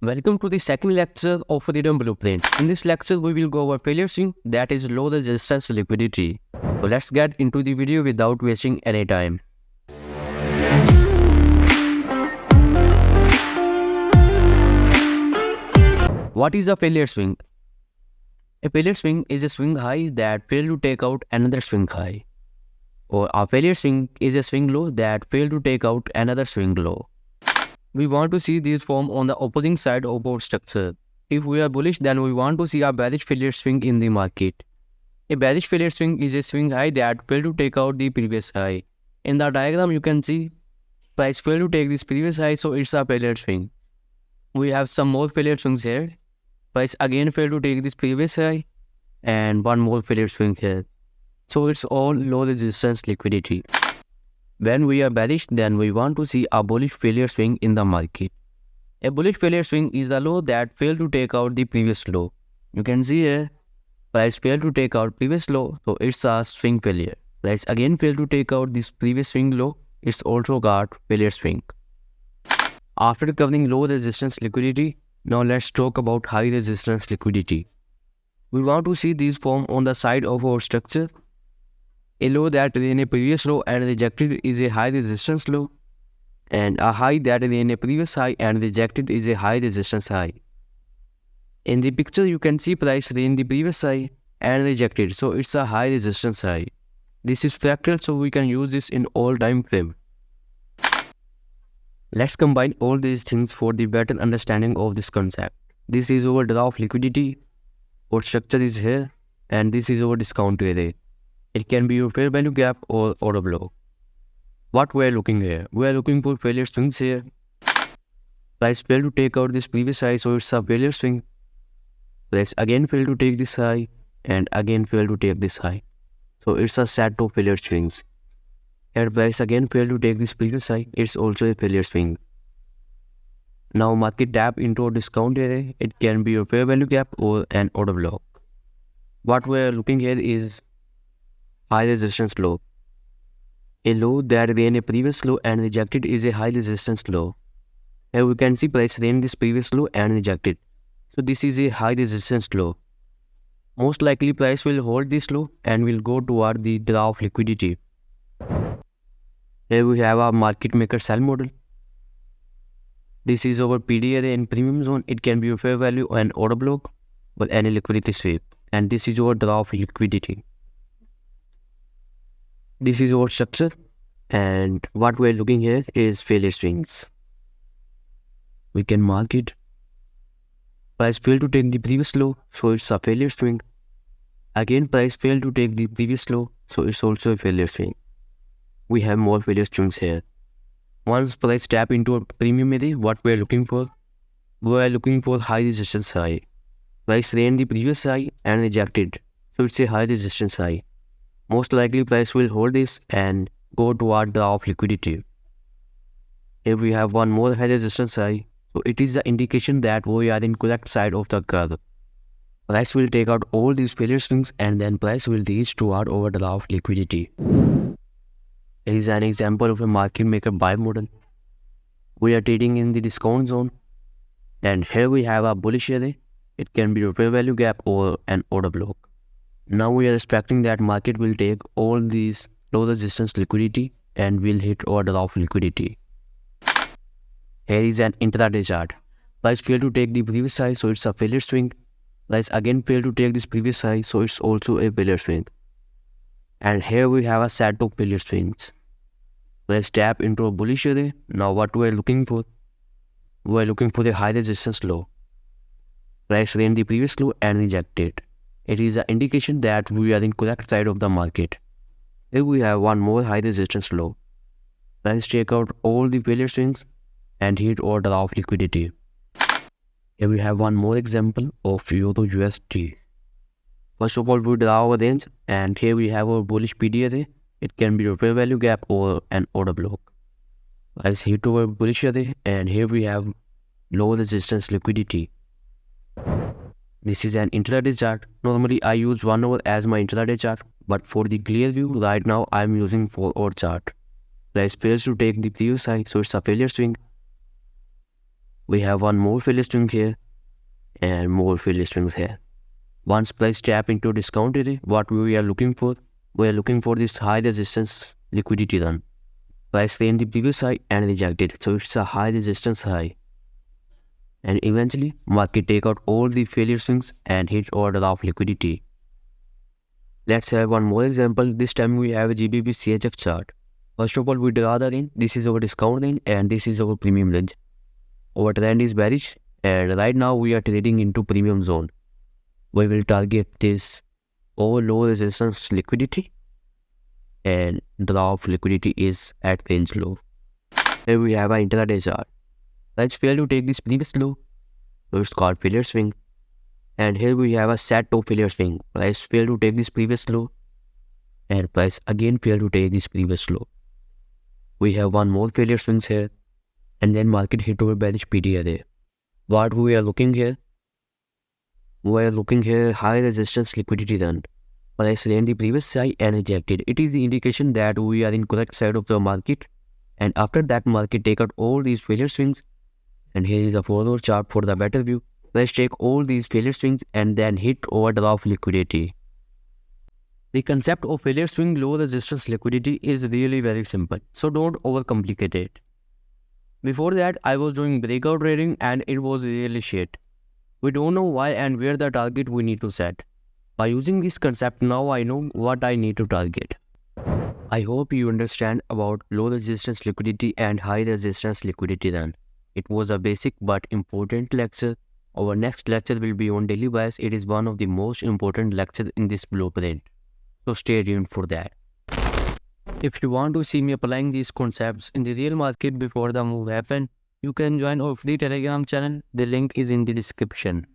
Welcome to the second lecture of Freedom Blueprint. In this lecture, we will go over failure swing, that is low resistance liquidity. So let's get into the video without wasting any time. What is a failure swing? A failure swing is a swing high that failed to take out another swing high. Or a failure swing is a swing low that failed to take out another swing low. We want to see these form on the opposing side of our structure. If we are bullish, then we want to see a bearish failure swing in the market. A bearish failure swing is a swing high that failed to take out the previous high. In the diagram, you can see price failed to take this previous high, so it's a failure swing. We have some more failure swings here. Price again failed to take this previous high, and one more failure swing here. So it's all low resistance liquidity. When we are bearish, then we want to see a bullish failure swing in the market. A bullish failure swing is a low that failed to take out the previous low. You can see here, price failed to take out previous low, so it's a swing failure. Price again failed to take out this previous swing low, it's also got failure swing. After covering low resistance liquidity, now let's talk about high resistance liquidity. We want to see these form on the side of our structure. A low that is in a previous low and rejected is a high resistance low, and a high that is in a previous high and rejected is a high resistance high. In the picture, you can see price in the previous high and rejected, so it's a high resistance high. This is fractal, so we can use this in all time frame. Let's combine all these things for the better understanding of this concept. This is our draw of liquidity, our structure is here, and this is our discount array. It can be your fair value gap or order block. What we are looking here? We are looking for failure swings here. Price failed to take out this previous high, so it's a failure swing. Price again failed to take this high and again failed to take this high. So it's a set of failure swings. Here price again failed to take this previous high, it's also a failure swing. Now market tap into a discount array. It can be your fair value gap or an order block. What we are looking here is high resistance low. A low that ran a previous low and rejected is a high resistance low. Here we can see price ran this previous low and rejected. So this is a high resistance low. Most likely price will hold this low and will go toward the draw of liquidity. Here we have a market maker sell model. This is our PD array in premium zone. It can be a fair value and order block or any liquidity sweep. And this is our draw of liquidity. This is our structure, and what we are looking here is failure swings. We can mark it. Price failed to take the previous low, so it's a failure swing. Again, price failed to take the previous low, so it's also a failure swing. We have more failure swings here. Once price tap into a premium array, what we are looking for? We are looking for high resistance high. Price ran the previous high and rejected, so it's a high resistance high. Most likely price will hold this and go toward draw of liquidity. If we have one more high resistance high, so it is the indication that we are in correct side of the curve. Price will take out all these failure swings and then price will reach toward our draw of liquidity. Here is an example of a market maker buy model. We are trading in the discount zone, and here we have a bullish array. It can be a fair value gap or an order block. Now we are expecting that market will take all these low resistance liquidity and will hit our draw of liquidity. Here is an intraday chart. Price failed to take the previous high, so it's a failure swing. Price again failed to take this previous high, so it's also a failure swing. And here we have a set of failure swings. Let's tap into a bullish array. Now what we are looking for? We are looking for the high resistance low. Price ran the previous low and rejected. It is an indication that we are in correct side of the market. Here we have one more high resistance low. Let's check out all the failure swings and hit our draw of liquidity. Here we have one more example of Euro USD. First of all, we draw our range, and here we have our bullish PD array. It can be a fair value gap or an order block. Let's hit our bullish array, and here we have low resistance liquidity. This is an intraday chart. Normally I use 1 hour as my intraday chart, but for the clear view right now I am using 4 hour chart. Price fails to take the previous high, so it's a failure swing. We have one more failure string here and more failure strings here. Once price tap into discount area, what we are looking for? We are looking for this high resistance liquidity run. Price claimed the previous high and rejected, so it's a high resistance high. And eventually, market take out all the failure swings and hit order of liquidity. Let's have one more example. This time we have a GBP CHF chart. First of all, we draw the range. This is our discount range and this is our premium range. Our trend is bearish and right now we are trading into premium zone. We will target this over low resistance liquidity and drop liquidity is at range low. Here we have an intraday chart. Let's fail to take this previous low, so it's called failure swing. And here we have a set of failure swing. Price fail to take this previous low and price again fail to take this previous low. We have one more failure swings here and then market hit over bearish PD array. What we are looking here? We are looking here high resistance liquidity run. Price ran the previous high and rejected. It is the indication that we are in correct side of the market, and after that market take out all these failure swings. And here is a forward chart for the better view. Let's take all these failure swings and then hit order of liquidity. The concept of failure swing low resistance liquidity is really very simple, so don't overcomplicate it. Before that, I was doing breakout trading and it was really shit. We don't know why and where the target we need to set. By using this concept, now I know what I need to target. I hope you understand about low resistance liquidity and high resistance liquidity run. It was a basic but important lecture. Our next lecture will be on daily bias. It is one of the most important lectures in this blueprint. So stay tuned for that. If you want to see me applying these concepts in the real market before the move happens, you can join our free Telegram channel. The link is in the description.